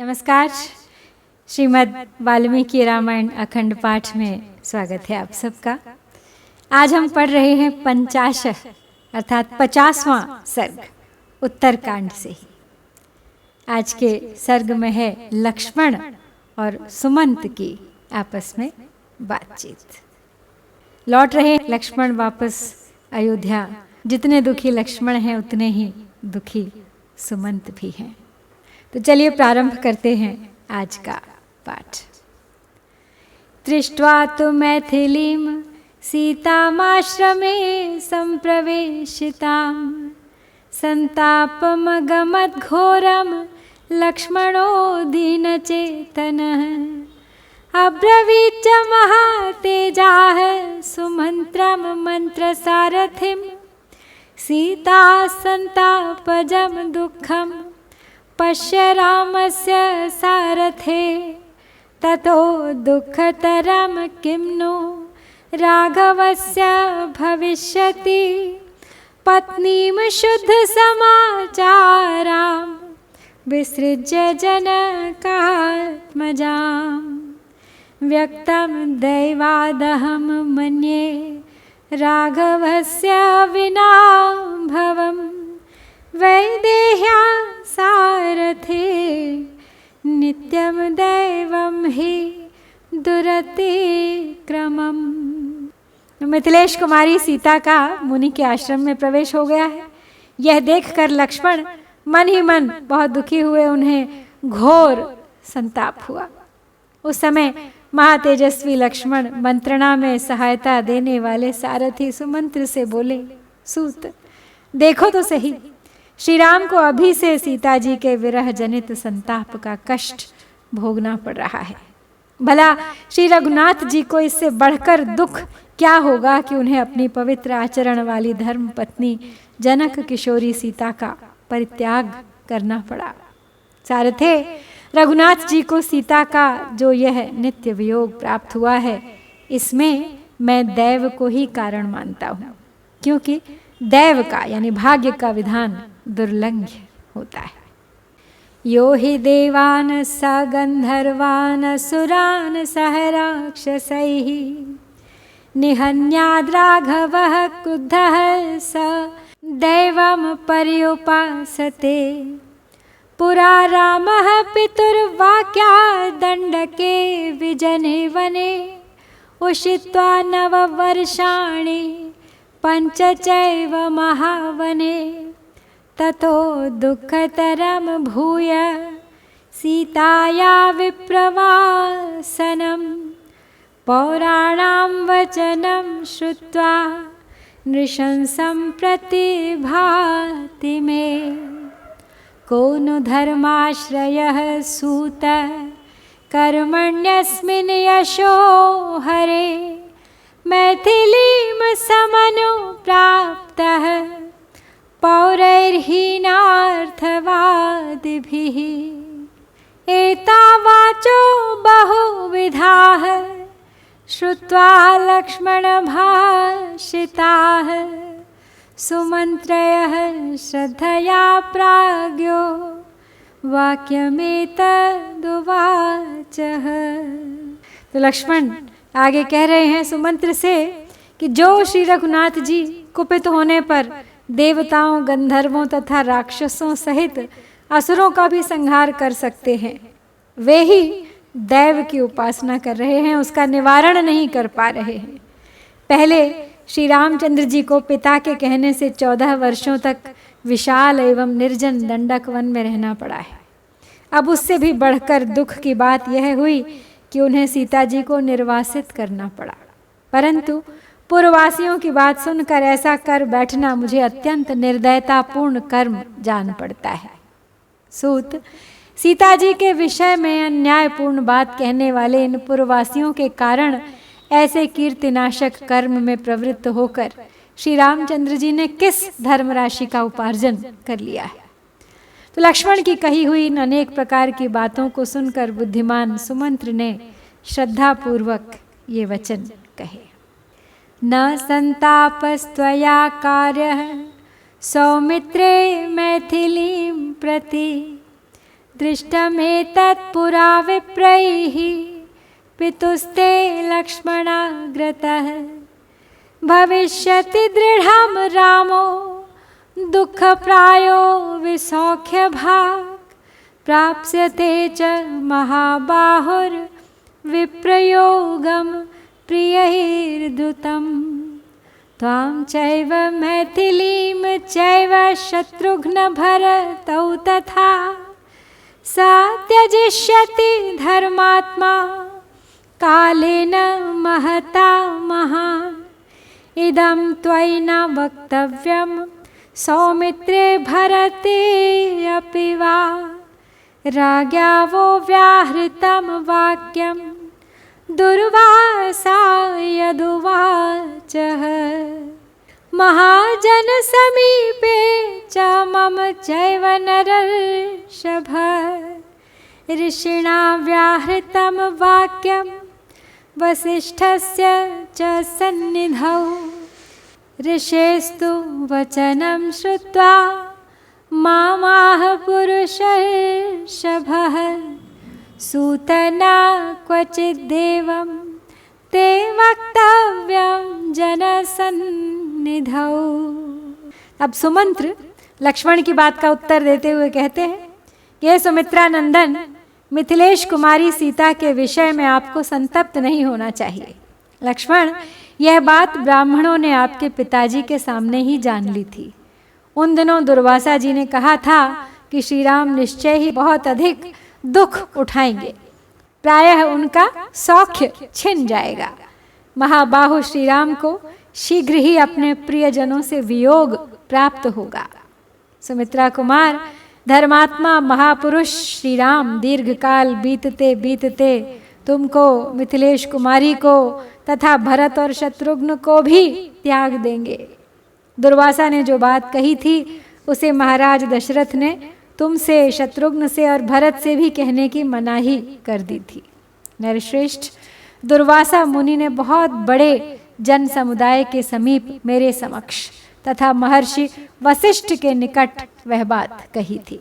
नमस्कार। श्रीमद् वाल्मीकि रामायण अखंड पाठ में स्वागत है आप सबका। आज हम पढ़ रहे हैं 50 अर्थात 50वां सर्ग उत्तरकांड से ही। आज के सर्ग में है लक्ष्मण और सुमंत की आपस में बातचीत। लौट रहे लक्ष्मण वापस अयोध्या। जितने दुखी लक्ष्मण हैं उतने ही दुखी सुमंत भी हैं। तो चलिए प्रारंभ करते हैं आज का पाठ। दृष्ट्वा तु मैथिलीं सीतामाश्रमे संप्रवेशितां संतापमगमद्घोरं लक्ष्मणो दीनचेतनः अब्रवीच्च महातेजाः सुमन्त्रं मन्त्रसारथिं सीता संतापजं दुःखं पश्य रामस्य सारथे ततो दुःखतरं किं नु राघवस्य भविष्यति पत्नीं शुद्धसमाचारां विसृज्य जनकात्मजां व्यक्तं दैवादहं मन्ये राघवस्य विना भवं वैदेह्या सारथे नित्यं दैवं हि दुरतिक्रमम्। मिथिलेश कुमारी सीता का मुनि के आश्रम में प्रवेश हो गया है। यह देखकर लक्ष्मण मन ही मन बहुत दुखी हुए। उन्हें घोर संताप हुआ। उस समय महातेजस्वी लक्ष्मण मंत्रणा में सहायता देने वाले सारथी सुमंत्र से बोले, सूत देखो तो सही, श्री राम को अभी से सीता जी के विरह जनित संताप का कष्ट भोगना पड़ रहा है। भला श्री रघुनाथ जी को इससे बढ़कर दुख क्या होगा कि उन्हें अपनी पवित्र आचरण वाली धर्म पत्नी जनक किशोरी सीता का परित्याग करना पड़ा। सारथे, रघुनाथ जी को सीता का जो यह नित्य वियोग प्राप्त हुआ है, इसमें मैं दैव को ही कारण मानता हूँ, क्योंकि दैव का यानी भाग्य का विधान दुर्लंघ्य होता है। यो हि देवान स गंधर्वान सुरान सह राक्षसैः निहन्याद्राघवः क्रुद्धः स दैवं पर्युपासते पुरा रामः पितुर्वाक्यादण्डके विजने वने उषित्वा नववर्षाणि पञ्च चैव महावने ततो दुःखतरं भूय सीताया विप्रवासनं पौराणां वचनं श्रुत्वा नृशंसं प्रतिभाति मे को नु धर्माश्रयः सूत कर्मण्यस्मिन् यशो हरे मैथिलीं समनुप्राप्तः पौरैर्हीनार्थवादिभिः एतावाचो बहुविधाः श्रुत्वा लक्ष्मणभाषिताः सुमन्त्रयः श्रद्धया प्राज्ञो वाक्यमेतदुवाचः। तो लक्ष्मण आगे कह रहे हैं सुमंत्र से कि जो श्री रघुनाथ जी कुपित होने पर देवताओं, गंधर्वों तथा राक्षसों सहित असुरों का भी संहार कर सकते हैं, वे ही दैव की उपासना कर रहे हैं, उसका निवारण नहीं कर पा रहे हैं। पहले श्री रामचंद्र जी को पिता के कहने से 14 वर्षों तक विशाल एवं निर्जन दंडक वन में रहना पड़ा है। अब उससे भी बढ़कर दुख की बात यह हुई कि उन्हें सीता जी को निर्वासित करना पड़ा। परंतु पूर्ववासियों की बात सुनकर ऐसा कर बैठना मुझे अत्यंत निर्दयतापूर्ण कर्म जान पड़ता है। सूत, सीता जी के विषय में अन्यायपूर्ण बात कहने वाले इन पूर्ववासियों के कारण ऐसे कीर्तिनाशक कर्म में प्रवृत्त होकर श्री रामचंद्र जी ने किस धर्मराशि का उपार्जन कर लिया है। तो लक्ष्मण की कही हुई इन अनेक प्रकार की बातों को सुनकर बुद्धिमान सुमंत्र ने श्रद्धापूर्वक ये वचन कहे। न संतापस्त्वया कार्यः सौमित्रे मैथिलीं प्रति दृष्टमेतत् पुरा विप्रैः पितुस्ते लक्ष्मणाग्रतः भविष्यति दृढं रामो दुःखप्रायो विसौख्यभाक् प्राप्स्यते च महाबाहुर्विप्रयोगं प्रियैर्द्रुतं त्वां चैव मैथिलीं चैव शत्रुघ्नभरतौ तथा स त्यजिष्यति धर्मात्मा कालेन महता महान् इदं त्वयि न वक्तव्यं सौमित्रे भरते अपि वा राज्ञा वो व्याहृतं वाक्यं दुर्वासा यदुवाचः महाजनसमीपे च मम चैव नरर्षभ ऋषिणा व्याहृतं वाक्यं वसिष्ठस्य च सन्निधौ ऋषेस्तु वचनं श्रुत्वा मामाह पुरुषर्षभः सूतना क्वचिद्देवं ते वक्तव्यं जनसन्निधौ। अब सुमंत्र लक्ष्मण की बात का उत्तर देते हुए कहते हैं कि हे सुमित्रा नंदन, मिथिलेश कुमारी सीता के विषय में आपको संतप्त नहीं होना चाहिए। लक्ष्मण, यह बात ब्राह्मणों ने आपके पिताजी के सामने ही जान ली थी। उन दिनों दुर्वासा जी ने कहा था कि श्री राम निश्चय ही बहुत अधिक दुख उठाएंगे, प्रायः उनका सौख्य छिन जाएगा। महाबाहु श्री राम को शीघ्र ही अपने प्रियजनों से वियोग प्राप्त होगा। सुमित्रा कुमार, धर्मात्मा महापुरुष श्री राम दीर्घकाल बीतते बीतते तुमको, मिथिलेश कुमारी को तथा भरत और शत्रुघ्न को भी त्याग देंगे। दुर्वासा ने जो बात कही थी उसे महाराज दशरथ ने तुमसे, शत्रुघ्न से और भरत से भी कहने की मनाही कर दी थी। नरश्रेष्ठ, दुर्वासा मुनि ने बहुत बड़े जन समुदाय के समीप मेरे समक्ष तथा महर्षि वशिष्ठ के निकट वह बात कही थी।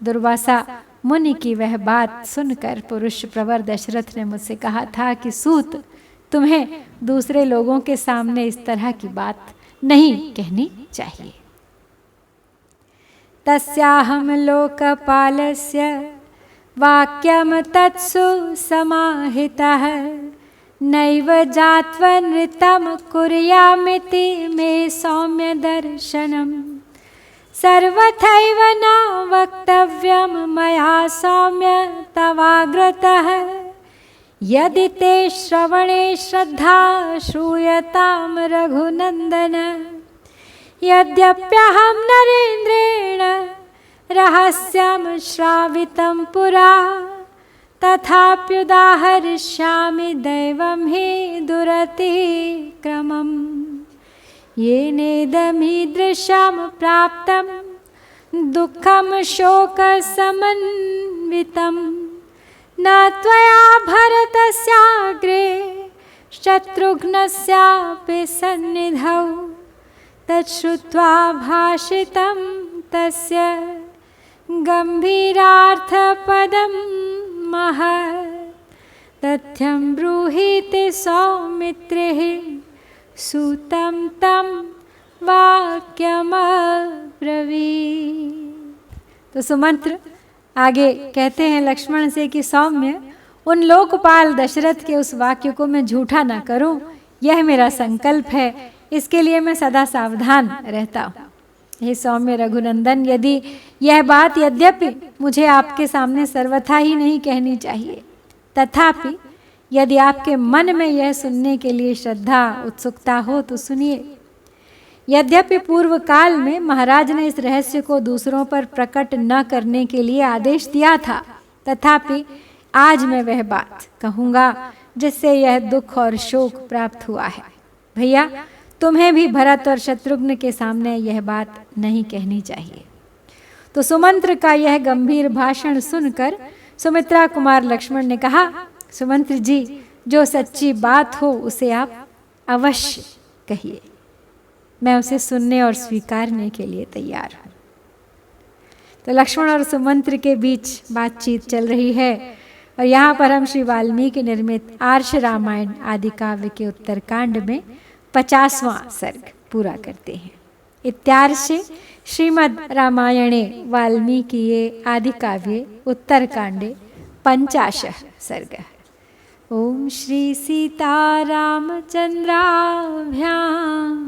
दुर्वासा मुनि की वह बात सुनकर पुरुष प्रवर दशरथ ने मुझसे कहा था कि सूत, तुम्हें दूसरे लोगों के सामने इस तरह की बात नहीं कहनी चाहिए। तस्याहं लोकपालस्य वाक्यं तत्सु समाहितः नैव जात्वनृतं कुर्यामिति मे सौम्य दर्शनम् सर्वथैव न वक्तव्यं मया सौम्य तवाग्रतः यदि ते श्रवणे श्रद्धा श्रूयतां रघुनन्दन यद्यप्यहं नरेन्द्रेण रहस्यं श्रावितं पुरा तथाप्युदाहरिष्यामि दैवं हि दुरतिक्रमम् येनेदमीदृशं प्राप्तं दुःखं शोकसमन्वितं न त्वया भरतस्याग्रे शत्रुघ्नस्यापि सन्निधौ तच्छ्रुत्वा भाषितं तस्य गम्भीरार्थपदं महत् तथ्यं ब्रूहीति सौमित्रिः सूतं तं वाक्यमब्रवीत्। तो सुमंत्र आगे कहते हैं लक्ष्मण से कि सौम्य, उन लोकपाल दशरथ के उस वाक्य को मैं झूठा ना करूं, यह मेरा संकल्प है। इसके लिए मैं सदा सावधान रहता हूँ। हे सौम्य रघुनंदन, यदि यह बात यद्यपि मुझे आपके सामने सर्वथा ही नहीं कहनी चाहिए, तथापि यदि आपके मन में यह सुनने के लिए श्रद्धा उत्सुकता हो तो सुनिए। यद्यपि पूर्व काल में महाराज ने इस रहस्य को दूसरों पर प्रकट न करने के लिए आदेश दिया था, तथापि आज मैं वह बात कहूँगा जिससे यह दुख और शोक प्राप्त हुआ है। भैया, तुम्हें भी भरत और शत्रुघ्न के सामने यह बात नहीं कहनी चाहिए। तो सुमंत्र का यह गंभीर भाषण सुनकर सुमित्रा कुमार लक्ष्मण ने कहा, सुमंत्र जी, जो सच्ची बात हो उसे आप अवश्य कहिए, मैं उसे सुनने और स्वीकारने के लिए तैयार हूँ। तो लक्ष्मण और सुमंत्र के बीच बातचीत चल रही है और यहाँ पर हम श्री वाल्मीकि निर्मित आर्ष रामायण आदि काव्य के उत्तरकांड में 50वां सर्ग पूरा करते हैं। इत्यार्षे श्रीमद् रामायणे वाल्मीकिये आदि काव्ये उत्तरकांडे 50 सर्गः। ओम श्री सीतारामचंद्राभ्याम